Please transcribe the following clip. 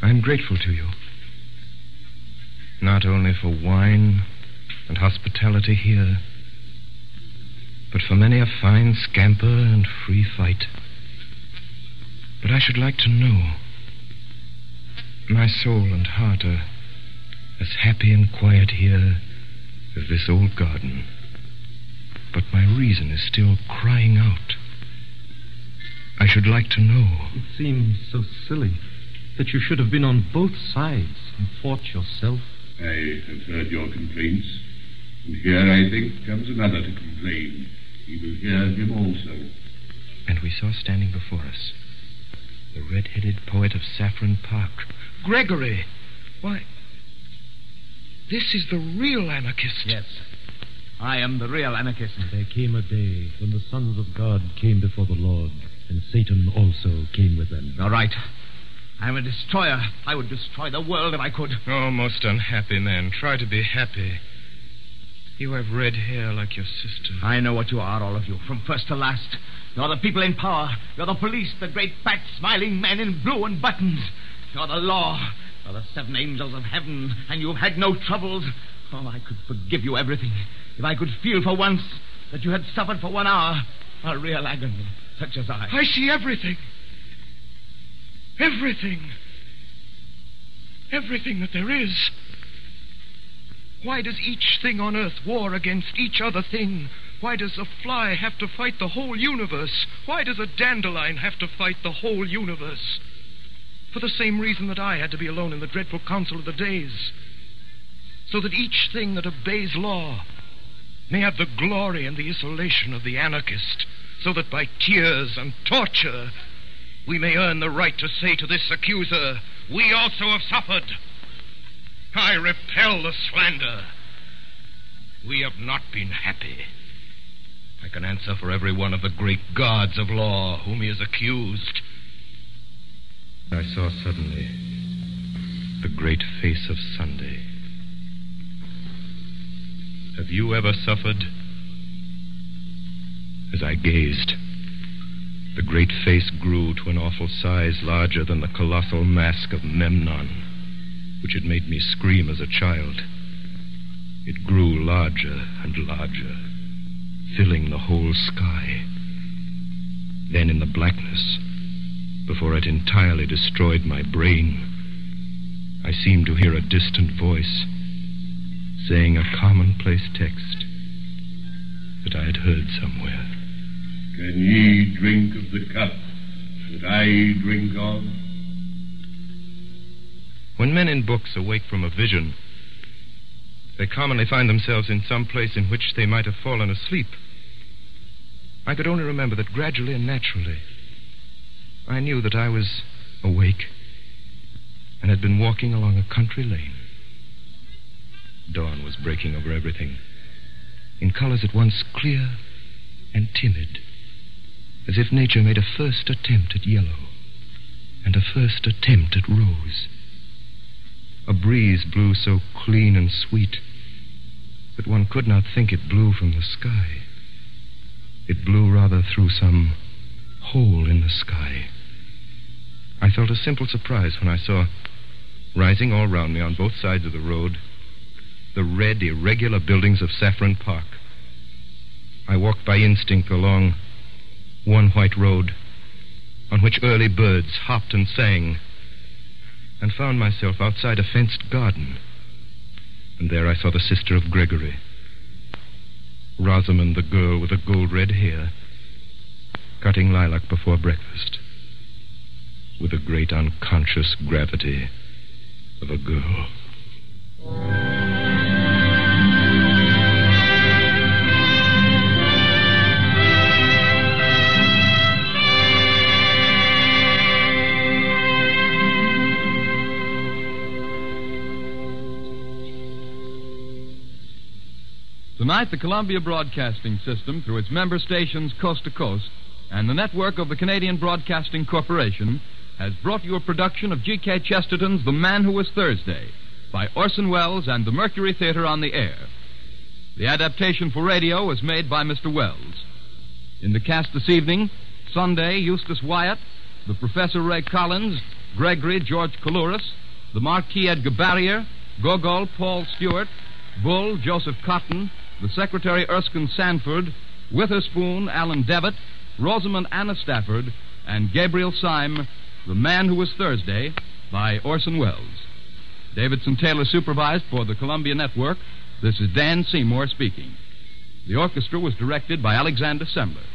I'm grateful to you. Not only for wine and hospitality here, but for many a fine scamper and free fight. But I should like to know. My soul and heart are as happy and quiet here as this old garden. But my reason is still crying out. I should like to know. It seems so silly that you should have been on both sides and fought yourself. I have heard your complaints, and here, I think, comes another to complain. We will hear him also. And we saw standing before us the red-headed poet of Saffron Park. Gregory! Why, this is the real anarchist. Yes, I am the real anarchist. And there came a day when the sons of God came before the Lord, and Satan also came with them. You're right. I'm a destroyer. I would destroy the world if I could. Oh, most unhappy man. Try to be happy. You have red hair like your sister. I know what you are, all of you, from first to last. You're the people in power. You're the police, the great fat smiling men in blue and buttons. You're the law. You're the 7 angels of heaven, and you've had no troubles. Oh, I could forgive you everything if I could feel for once that you had suffered for 1 hour a real agony, such as I. I see everything. Everything. Everything that there is. Why does each thing on earth war against each other thing? Why does a fly have to fight the whole universe? Why does a dandelion have to fight the whole universe? For the same reason that I had to be alone in the dreadful council of the days. So that each thing that obeys law may have the glory and the isolation of the anarchist. So that by tears and torture we may earn the right to say to this accuser, we also have suffered. I repel the slander. We have not been happy. I can answer for every one of the great gods of law whom he has accused. I saw suddenly the great face of Sunday. Have you ever suffered? As I gazed, the great face grew to an awful size larger than the colossal mask of Memnon, which had made me scream as a child. It grew larger and larger, filling the whole sky. Then in the blackness, before it entirely destroyed my brain, I seemed to hear a distant voice saying a commonplace text that I had heard somewhere. Can ye drink of the cup that I drink of? When men in books awake from a vision, they commonly find themselves in some place in which they might have fallen asleep. I could only remember that gradually and naturally I knew that I was awake and had been walking along a country lane. Dawn was breaking over everything, in colors at once clear and timid, as if nature made a first attempt at yellow and a first attempt at rose. A breeze blew so clean and sweet that one could not think it blew from the sky. It blew rather through some hole in the sky. I felt a simple surprise when I saw, rising all round me on both sides of the road, the red, irregular buildings of Saffron Park. I walked by instinct along one white road on which early birds hopped and sang, and found myself outside a fenced garden. And there I saw the sister of Gregory, Rosamond, the girl with the gold-red hair, cutting lilac before breakfast with the great unconscious gravity of a girl. Tonight, the Columbia Broadcasting System, through its member stations coast to coast, and the network of the Canadian Broadcasting Corporation, has brought you a production of G.K. Chesterton's The Man Who Was Thursday, by Orson Welles and the Mercury Theater on the air. The adaptation for radio was made by Mr. Welles. In the cast this evening, Sunday, Eustace Wyatt, the Professor Ray Collins, Gregory George Coulouris, the Marquis Edgar Barrier, Gogol Paul Stewart, Bull Joseph Cotton, the Secretary Erskine Sanford, Witherspoon Alan Devitt, Rosamond Anna Stafford, and Gabriel Syme, The Man Who Was Thursday, by Orson Welles. Davidson Taylor supervised for the Columbia Network. This is Dan Seymour speaking. The orchestra was directed by Alexander Semler.